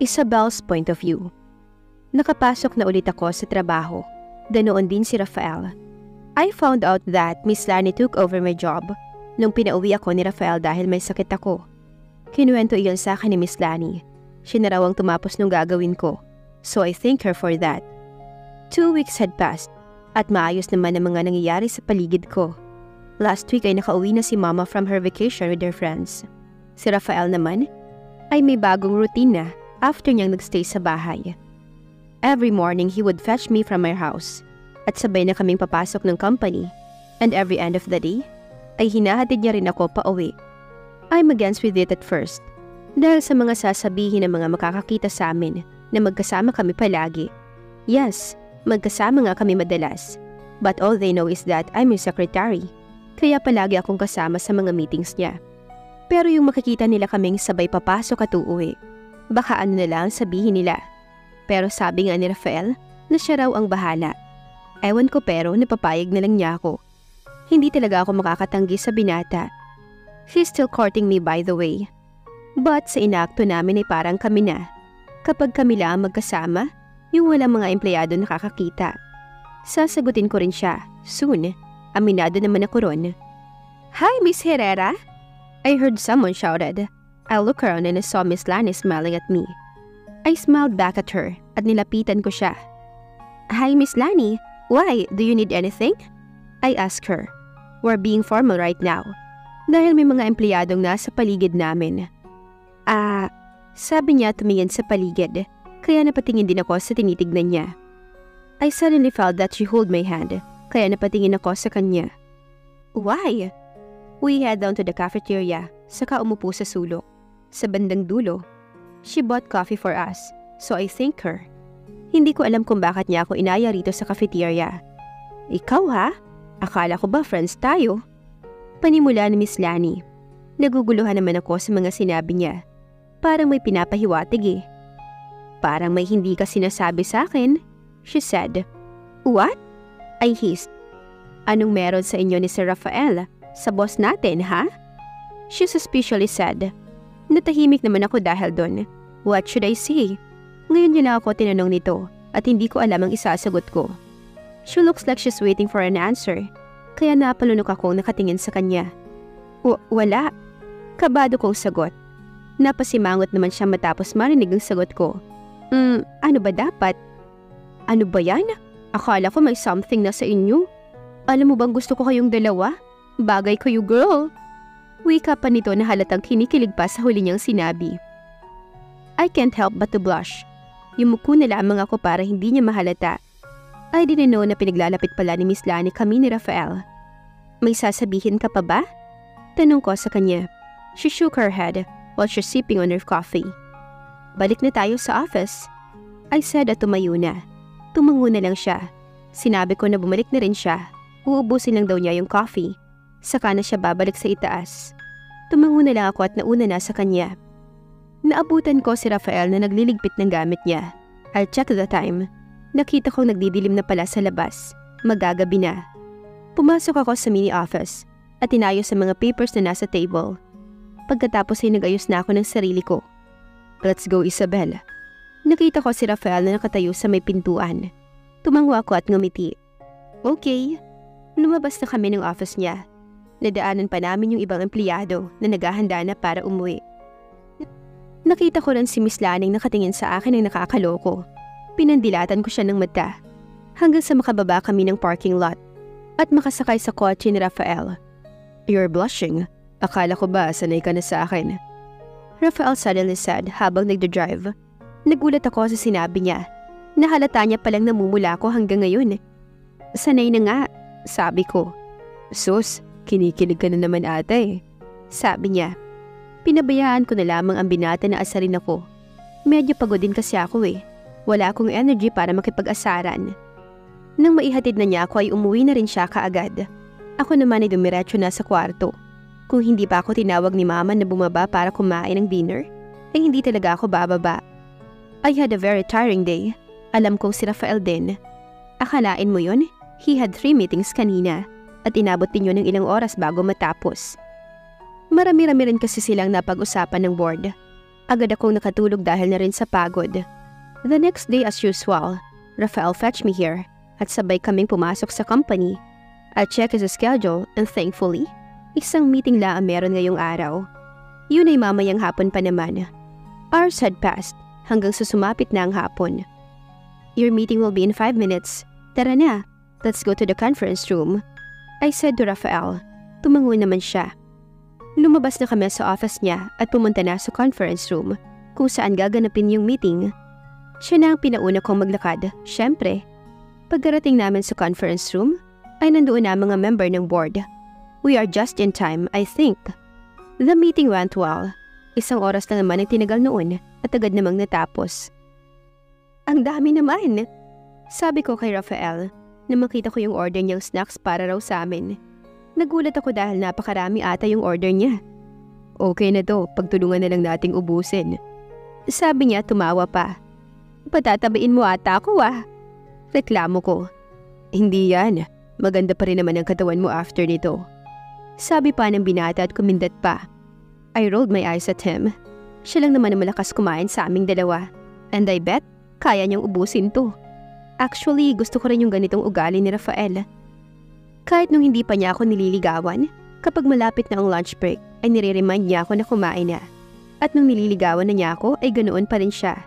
Isabel's point of view. Nakapasok na ulit ako sa trabaho. Ganoon din si Rafael. I found out that Miss Lani took over my job nung pinauwi ako ni Rafael dahil may sakit ako. Kinuwento iyon sa akin ni Miss Lani. Siya na raw ang tumapos nung gagawin ko. So I thank her for that. 2 weeks had passed at maayos naman ang mga nangyayari sa paligid ko. Last week ay nakauwi na si Mama from her vacation with her friends. Si Rafael naman ay may bagong routine na after niyang nagstay sa bahay. Every morning he would fetch me from my house at sabay na kaming papasok ng company, and every end of the day ay hinahatid niya rin ako pa uwi. I'm against with it at first dahil sa mga sasabihin ng mga makakakita sa amin na magkasama kami palagi. Yes, magkasama nga kami madalas, but all they know is that I'm his secretary, kaya palagi akong kasama sa mga meetings niya. Pero yung makikita nila kaming sabay papasok at uuwi, baka ano na lang sabihin nila. Pero sabi nga ni Rafael na siya raw ang bahala. Ewan ko pero napapayag na lang niya ako. Hindi talaga ako makakatanggi sa binata. He's still courting me by the way. But sa inakto namin ay parang kami na. Kapag kami lang magkasama, yung walang mga empleyado nakakakita. Sasagutin ko rin siya. Soon, aminado naman ako ron. Hi, Miss Herrera! I heard someone shouted. I looked around and I saw Miss Lani smiling at me. I smiled back at her at nilapitan ko siya. Hi, Miss Lani. Why? Do you need anything? I asked her. We're being formal right now. Dahil may mga empleyadong nasa paligid namin. Sabi niya tumingin sa paligid, kaya napatingin din ako sa tinitignan niya. I suddenly felt that she held my hand, kaya napatingin ako sa kanya. Why? We head down to the cafeteria, saka umupo sa sulok. Sa bandang dulo, she bought coffee for us, so I thank her. Hindi ko alam kung bakit niya ako inaya rito sa cafeteria. Ikaw ha? Akala ko ba friends tayo? Panimula ni Miss Lani. Naguguluhan naman ako sa mga sinabi niya. Parang may pinapahiwatig eh. Parang may hindi ka sinasabi sa akin, she said. What? I hissed. Anong meron sa inyo ni Sir Rafael? Sa boss natin, ha? She suspiciously said. Natahimik naman ako dahil doon. What should I say? Ngayon niya lang ako tinanong nito at hindi ko alam ang isasagot ko. She looks like she's waiting for an answer. Kaya napalunok akong nakatingin sa kanya. Wala. Kabado kong sagot. Napasimangot naman siya matapos marinig ang sagot ko. Ano ba dapat? Ano ba yan? Akala ko may something na sa inyo. Alam mo bang gusto ko kayong dalawa? Bagay kayo, girl. Wika pa nito na halatang kinikilig pa sa huli niyang sinabi. I can't help but to blush. Yumuko na lamang ako para hindi niya mahalata. I didn't know na pinaglalapit pala ni Miss Lani kami ni Rafael. May sasabihin ka pa ba? Tanong ko sa kanya. She shook her head while she's sipping on her coffee. Balik na tayo sa office. I said at tumayo na. Tumango na lang siya. Sinabi ko na bumalik na rin siya. Uubusin lang daw niya yung coffee. Saka na siya babalik sa itaas. Tumango na lang ako at nauna na sa kanya. Naabutan ko si Rafael na nagliligpit ng gamit niya. I'll check the time. Nakita kong nagdidilim na pala sa labas. Magagabi na. Pumasok ako sa mini office at inayos sa mga papers na nasa table. Pagkatapos ay nag-ayos na ako ng sarili ko. Let's go, Isabel. Nakita ko si Rafael na nakatayo sa may pintuan. Tumango ako at ngumiti. Okay. Lumabas na kami ng office niya. Nadaanan pa namin yung ibang empleyado na naghahanda na para umuwi. Nakita ko rin si Miss Laning nakatingin sa akin ng nakakaloko. Pinandilatan ko siya ng mata. Hanggang sa makababa kami ng parking lot at makasakay sa kotse ni Rafael. You're blushing. Akala ko ba sanay ka na sa akin? Rafael suddenly said habang nagdadrive. Nagulat ako sa sinabi niya. Nahalata niya palang namumula ko hanggang ngayon. Sanay na nga, sabi ko. Sus, kinikilig ka na naman ata eh. Sabi niya. Pinabayaan ko na lamang ang binata na asarin ako. Medyo pagod din kasi ako eh. Wala akong energy para makipag-asaran. Nang maihatid na niya ako ay umuwi na rin siya kaagad. Ako naman ay dumiretso na sa kwarto. Kung hindi pa ako tinawag ni Mama na bumaba para kumain ng dinner, ay hindi talaga ako bababa. I had a very tiring day. Alam kong si Rafael din. Akalain mo yun? He had 3 meetings kanina at inabot din yun ng ilang oras bago matapos. Marami-rami rin kasi silang napag-usapan ng board. Agad akong nakatulog dahil na rin sa pagod. The next day as usual, Rafael fetched me here at sabay kaming pumasok sa company. I checked his schedule and thankfully, isang meeting lang ang meron ngayong araw. Yun ay mamayang hapon pa naman. Hours had passed hanggang sa sumapit na ang hapon. Your meeting will be in 5 minutes. Tara na, let's go to the conference room. I said to Rafael. Tumango naman siya. Lumabas na kami sa office niya at pumunta na sa conference room kung saan gaganapin yung meeting. Siya na ang pinauna kong maglakad, syempre. Pagkarating namin sa conference room, ay nandoon na mga member ng board. We are just in time, I think. The meeting went well. Isang oras lang naman ang tinagal noon at agad namang natapos. Ang dami naman! Sabi ko kay Rafael na makita ko yung order niyang snacks para raw sa amin. Nagulat ako dahil napakarami ata yung order niya. Okay na to, pagtulungan na lang nating ubusin. Sabi niya tumawa pa. Patatabain mo ata ako Reklamo ko. Hindi yan, maganda pa rin naman ang katawan mo after nito. Sabi pa ng binata at kumindat pa. I rolled my eyes at him. Siya lang naman ang malakas kumain sa aming dalawa. And I bet, kaya niyang ubusin to. Actually, gusto ko rin yung ganitong ugali ni Rafael. Kahit nung hindi pa niya ako nililigawan, kapag malapit na ang lunch break ay nire-remind niya ako na kumain na. At nung nililigawan na niya ako ay ganoon pa rin siya.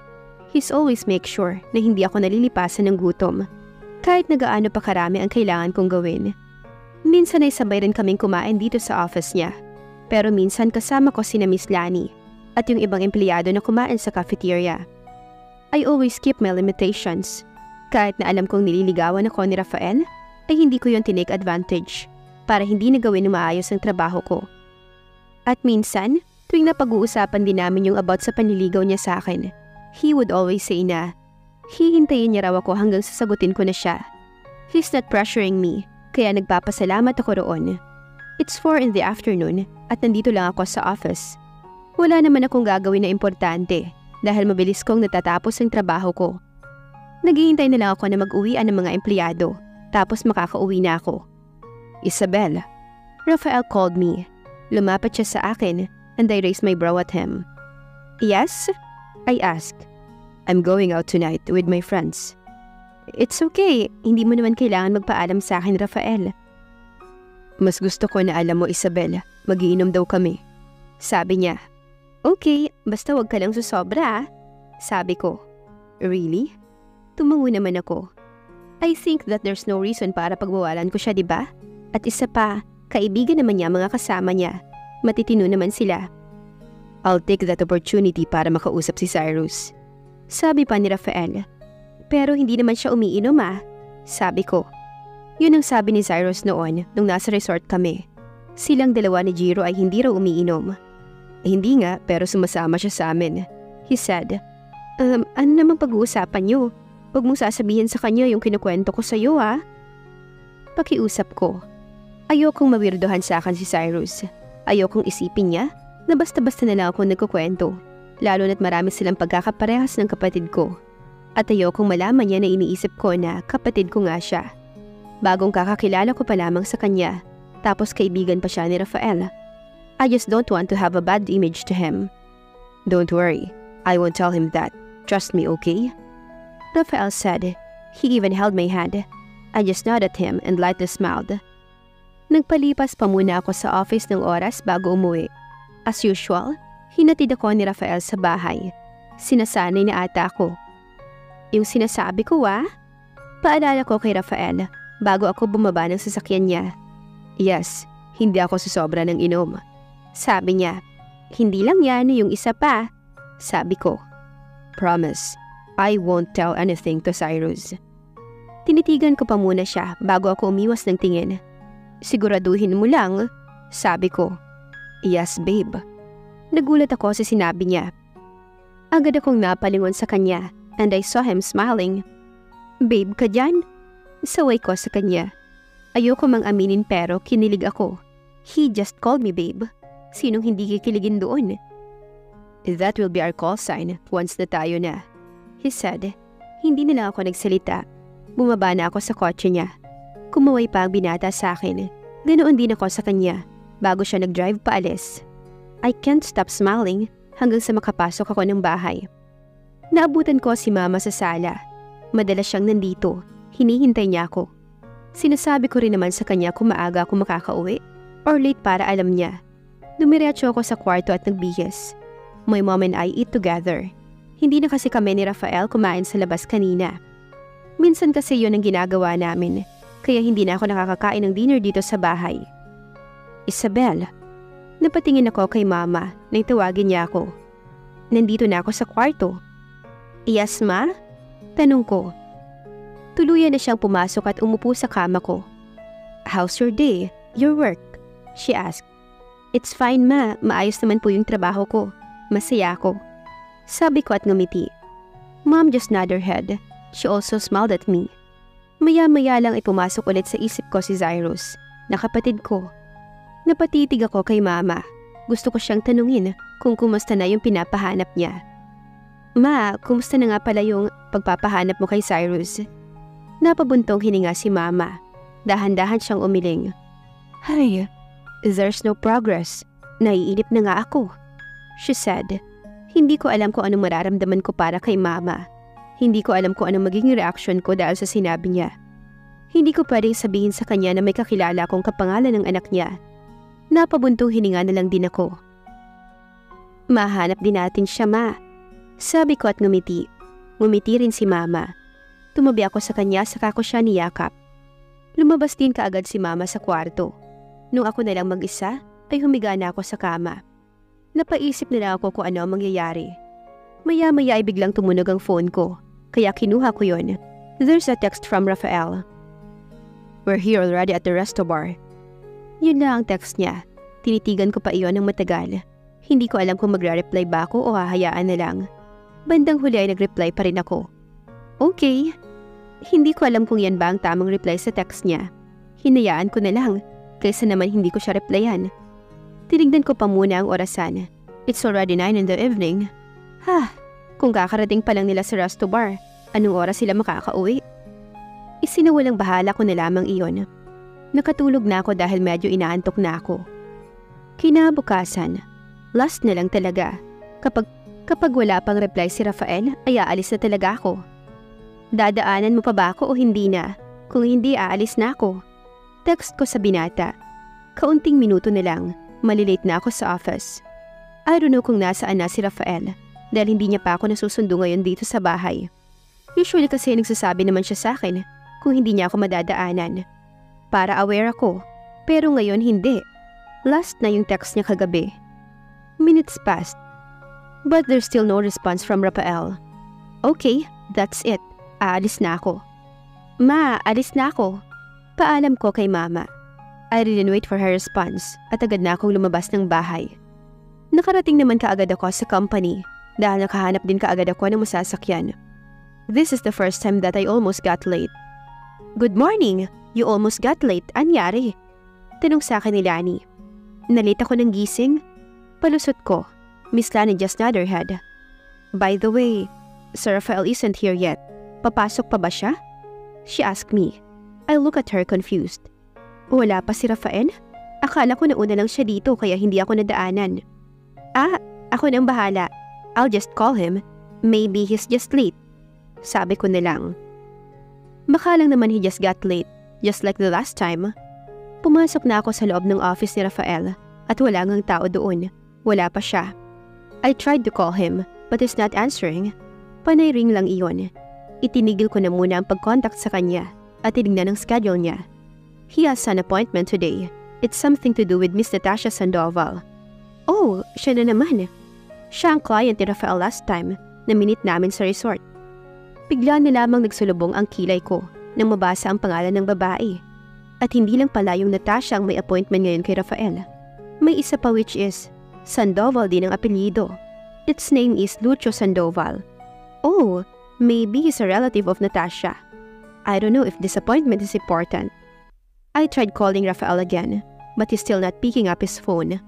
He's always make sure na hindi ako nalilipasan ng gutom. Kahit na gaano pa karami ang kailangan kong gawin. Minsan ay sabay rin kaming kumain dito sa office niya. Pero minsan kasama ko sina Miss Lani at yung ibang empleyado na kumain sa cafeteria. I always keep my limitations. Kahit na alam kong nililigawan ako ni Rafael, ay hindi ko yon tinake advantage para hindi na gawin na maayos ang trabaho ko. At minsan, tuwing napag-uusapan din namin yung about sa panliligaw niya sa akin, he would always say na, hihintayin niya raw ako hanggang sasagutin ko na siya. He's not pressuring me, kaya nagpapasalamat ako roon. It's 4 in the afternoon at nandito lang ako sa office. Wala naman akong gagawin na importante dahil mabilis kong natatapos ang trabaho ko. Naghihintay na lang ako na mag-uwian ng mga empleyado. Tapos makakauwi na ako. Isabel. Rafael called me. Lumapit siya sa akin and I raised my brow at him. Yes? I asked. I'm going out tonight with my friends. It's okay. Hindi mo naman kailangan magpaalam sa akin, Rafael. Mas gusto ko na alam mo, Isabel. Mag-iinom daw kami. Sabi niya. Okay, basta wag ka lang susobra. Sabi ko. Really? Tumango naman ako. I think that there's no reason para pagbawalan ko siya, diba? At isa pa, kaibigan naman niya mga kasama niya. Matitino naman sila. I'll take that opportunity para makausap si Cyrus. Sabi pa ni Rafael. Pero hindi naman siya umiinom Sabi ko. Yun ang sabi ni Cyrus noon nung nasa resort kami. Silang dalawa ni Jiro ay hindi raw umiinom. Hindi nga, pero sumasama siya sa amin. He said, ano namang pag-uusapan niyo? Huwag mong sasabihin sa kanya yung kinukwento ko sa iyo Pakiusap ko. Ayokong mawirdohan sa akin si Cyrus. Ayokong isipin niya na basta-basta na lang ako nagkukwento. Lalo na't marami silang pagkakaparehas ng kapatid ko. At ayokong malaman niya na iniisip ko na kapatid ko nga siya. Bagong kakakilala ko pa lamang sa kanya. Tapos kaibigan pa siya ni Rafael. I just don't want to have a bad image to him. Don't worry. I won't tell him that. Trust me, okay? Rafael said. He even held my hand. I just nodded at him and lightly smiled. Nagpalipas pa muna ako sa office ng oras bago umuwi. As usual, hinatid ako ni Rafael sa bahay. Sinasanay na ata ako. Yung sinasabi ko Paalala ko kay Rafael bago ako bumaba ng sasakyan niya. Yes, hindi ako susobra ng inom. Sabi niya, hindi lang yan, yung isa pa. Sabi ko, promise. I won't tell anything to Cyrus. Tinitigan ko pa muna siya bago ako umiwas ng tingin. Siguraduhin mo lang, sabi ko. Yes, babe. Nagulat ako sa sinabi niya. Agad akong napalingon sa kanya and I saw him smiling. Babe ka dyan? Saway ko sa kanya. Ayoko mang aminin pero kinilig ako. He just called me babe. Sinong hindi kikiligin doon? That will be our call sign once na tayo na. He said. Hindi na lang ako nagsalita. Bumaba na ako sa kotse niya. Kumaway pa ang binata sa akin. Ganoon din ako sa kanya bago siya nag-drive paalis. I can't stop smiling hanggang sa makapasok ako ng bahay. Naabutan ko si Mama sa sala. Madalas siyang nandito. Hinihintay niya ako. Sinasabi ko rin naman sa kanya kung maaga ako makakauwi or late para alam niya. Dumiretso ako sa kwarto at nagbihis. My mom and I eat together. Hindi na kasi kami ni Rafael kumain sa labas kanina. Minsan kasi yun ang ginagawa namin, kaya hindi na ako nakakakain ng dinner dito sa bahay. Isabel, napatingin ako kay Mama nang tawagin niya ako. Nandito na ako sa kwarto. Yes, Ma? Tanong ko. Tuluyan na siyang pumasok at umupo sa kama ko. How's your day? Your work? She asked. It's fine, Ma. Maayos naman po yung trabaho ko. Masaya ako. Sabi ko at ngumiti. Mom just nodded her head. She also smiled at me. Maya-maya lang ay pumasok ulit sa isip ko si Cyrus, na kapatid ko. Napatitig ako kay Mama. Gusto ko siyang tanungin kung kumusta na yung pinapahanap niya. Ma, kumusta na nga pala yung pagpapahanap mo kay Cyrus? Napabuntong hininga si Mama. Dahan-dahan siyang umiling. Hay, there's no progress. Naiinip na nga ako. She said. Hindi ko alam kung anong mararamdaman ko para kay Mama. Hindi ko alam kung anong magiging reaction ko dahil sa sinabi niya. Hindi ko pwedeng sabihin sa kanya na may kakilala akong kapangalan ng anak niya. Napabuntong hininga na lang din ako. Mahanap din natin siya, Ma. Sabi ko at ngumiti. Ngumiti rin si Mama. Tumabi ako sa kanya saka ko siya niyakap. Lumabas din kaagad si Mama sa kwarto. Nung ako na lang mag-isa, ay humiga na ako sa kama. Napaisip na lang ako kung ano ang mangyayari. Maya-maya ay biglang tumunog ang phone ko, kaya kinuha ko yon. There's a text from Rafael. We're here already at the resto bar. Yun na ang text niya. Tinitigan ko pa iyon ng matagal. Hindi ko alam kung magre-reply ba ako o hahayaan na lang. Bandang huli ay nag-reply pa rin ako. Okay. Hindi ko alam kung yan ba ang tamang reply sa text niya. Hinayaan ko na lang, kaysa naman hindi ko siya replyan. Tinignan ko pa muna ang orasan. It's already 9 in the evening. Kung kakarating pa lang nila sa resto bar, anong oras sila makakauwi? Isinawalang bahala ko na lamang iyon. Nakatulog na ako dahil medyo inaantok na ako. Kinabukasan, last na lang talaga. Kapag wala pang reply si Rafael, ay aalis na talaga ako. Dadaanan mo pa ba ako o hindi na? Kung hindi, aalis na ako. Text ko sa binata. Kaunting minuto na lang, malilate na ako sa office. I don't know kung nasaan na si Rafael dahil hindi niya pa ako nasusundo ngayon dito sa bahay. Usually kasi nagsasabi naman siya sa akin kung hindi niya ako madadaanan. Para aware ako, pero ngayon hindi. Last na yung text niya kagabi. Minutes passed, but there's still no response from Rafael. Okay, that's it. Aalis na ako. Ma, alis na ako. Paalam ko kay Mama. I didn't wait for her response at agad na akong lumabas ng bahay. Nakarating naman kaagad ako sa company dahil nakahanap din kaagad ako ng masasakyan. This is the first time that I almost got late. Good morning! You almost got late. Anyari? Tanong sa akin ni Lani. Nalate ako ng gising? Palusot ko. Miss Lani just nodded her head. By the way, Sir Rafael isn't here yet. Papasok pa ba siya? She asked me. I look at her confused. Wala pa si Rafael? Akala ko nauna lang siya dito kaya hindi ako nadaanan. Ako nang bahala. I'll just call him. Maybe he's just late. Sabi ko na lang. Baka lang naman he just got late, just like the last time. Pumasok na ako sa loob ng office ni Rafael at wala ngang tao doon. Wala pa siya. I tried to call him but he's not answering. Panay ring lang iyon. Itinigil ko na muna ang pag-contact sa kanya at tinignan ang schedule niya. He has an appointment today. It's something to do with Miss Natasha Sandoval. Oh, siya na naman. Siya ang client ni Rafael last time na minit namin sa resort. Bigla na lamang nagsulubong ang kilay ko nang mabasa ang pangalan ng babae. At hindi lang pala yung Natasha ang may appointment ngayon kay Rafael. May isa pa which is Sandoval din ang apelyido. Its name is Lucio Sandoval. Oh, maybe he's a relative of Natasha. I don't know if this appointment is important. I tried calling Rafael again, but he's still not picking up his phone.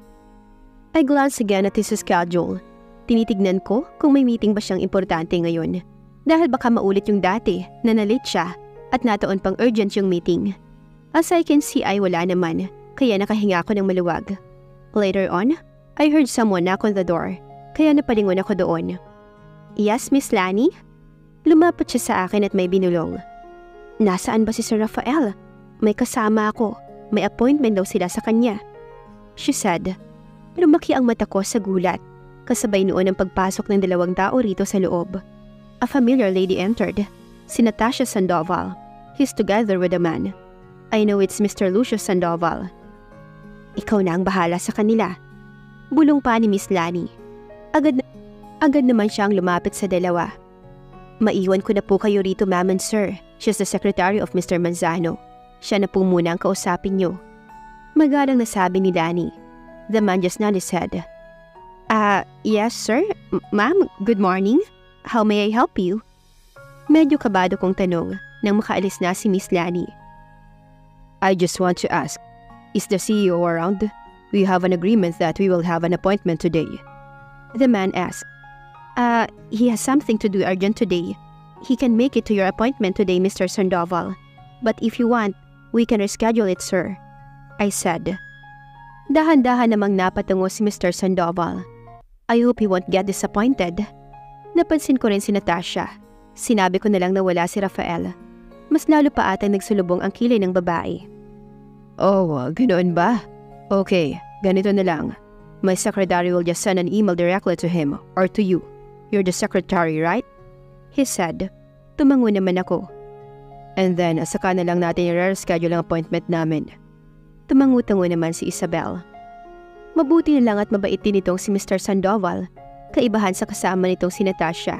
I glanced again at his schedule. Tinitignan ko kung may meeting ba siyang importante ngayon. Dahil baka maulit yung dati na nalate siya at nataon pang urgent yung meeting. As I can see ay wala naman, kaya nakahinga ako ng maluwag. Later on, I heard someone knock on the door. kaya napalingon ako doon. Yes, Miss Lani? Lumapit siya sa akin at may binulong. Nasaan ba si Sir Rafael? May kasama ako. May appointment daw sila sa kanya. She said. Lumaki ang mata ko sa gulat. Kasabay noon ang pagpasok ng 2 tao rito sa loob. A familiar lady entered. Si Natasha Sandoval. He's together with a man. I know it's Mr. Lucius Sandoval. Ikaw na ang bahala sa kanila. Bulong pa ni Miss Lani. Agad naman siyang lumapit sa dalawa. Maiwan ko na po kayo rito, ma'am and sir. She's the secretary of Mr. Manzano. Siya na po muna ang kausapin niyo. Magalang nasabi ni Lani. The man just nodded his head. Yes sir. Ma'am, good morning. How may I help you? Medyo kabado kong tanong nang makaalis na si Miss Lani. I just want to ask, is the CEO around? We have an agreement that we will have an appointment today. The man asked. He has something to do urgent today. He can make it to your appointment today, Mr. Sandoval. But if you want, we can reschedule it, sir. I said. Dahan-dahan namang napatungo si Mr. Sandoval. I hope he won't get disappointed. Napansin ko rin si Natasha. Sinabi ko na lang na wala si Rafael. Mas lalo pa atang nagsulubong ang kilay ng babae. Oh, ganoon ba? Okay, ganito na lang. My secretary will just send an email directly to him or to you. You're the secretary, right? He said. Tumango naman ako. And then, saka na lang natin i-reschedule ang appointment namin. Tumango-tango naman si Isabel. Mabuti na lang at mabait din itong si Mr. Sandoval. Kaibahan sa kasama nitong si Natasha.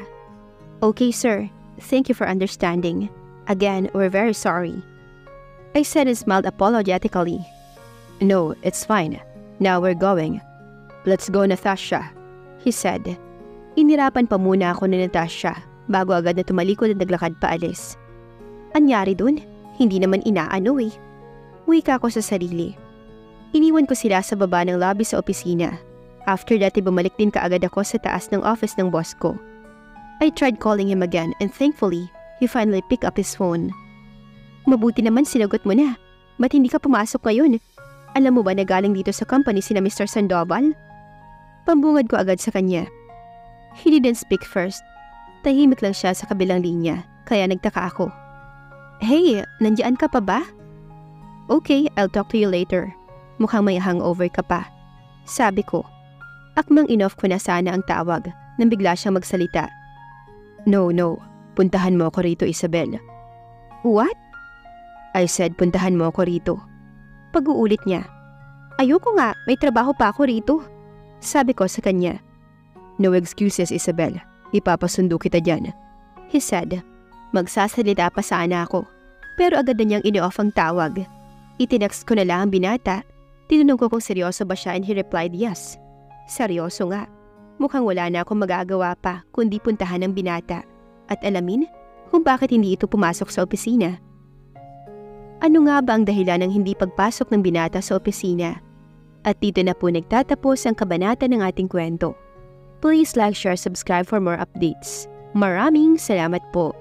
Okay, sir. Thank you for understanding. Again, we're very sorry. I said and smiled apologetically. No, it's fine. Now we're going. Let's go, Natasha, he said. Inirapan pa muna ako ni Natasha bago agad na tumalikod at naglakad paalis. Anyari dun? Hindi naman inaano eh. Wika ko sa sarili. Iniwan ko sila sa baba ng lobby sa opisina. After that, bumalik din kaagad ako sa taas ng office ng boss ko. I tried calling him again and thankfully, he finally picked up his phone. Mabuti naman sinagot mo na. Ba't hindi ka pumasok ngayon? Alam mo ba na galing dito sa company sina Mr. Sandoval? Pambungad ko agad sa kanya. He didn't speak first. Tahimik lang siya sa kabilang linya, kaya nagtaka ako. Hey, nandiyan ka pa ba? Okay, I'll talk to you later. Mukhang may hangover ka pa. Sabi ko. Akmang inoff ko na sana ang tawag nang bigla siyang magsalita. No. Puntahan mo ako rito, Isabel. What? I said, puntahan mo ako rito. Pag-uulit niya. Ayoko nga, may trabaho pa ako rito. Sabi ko sa kanya. No excuses, Isabel. Ipapasundo kita dyan. He said. Magsasalita pa sana ako. Pero agad na niyang ini-off ang tawag. Itinext ko na lang ang binata. Tinanong ko kung seryoso ba siya and he replied yes. Seryoso nga. Mukhang wala na akong magagawa pa kundi puntahan ng binata. At alamin kung bakit hindi ito pumasok sa opisina. Ano nga ba ang dahilan ng hindi pagpasok ng binata sa opisina? At dito na po nagtatapos ang kabanata ng ating kwento. Please like, share, subscribe for more updates. Maraming salamat po.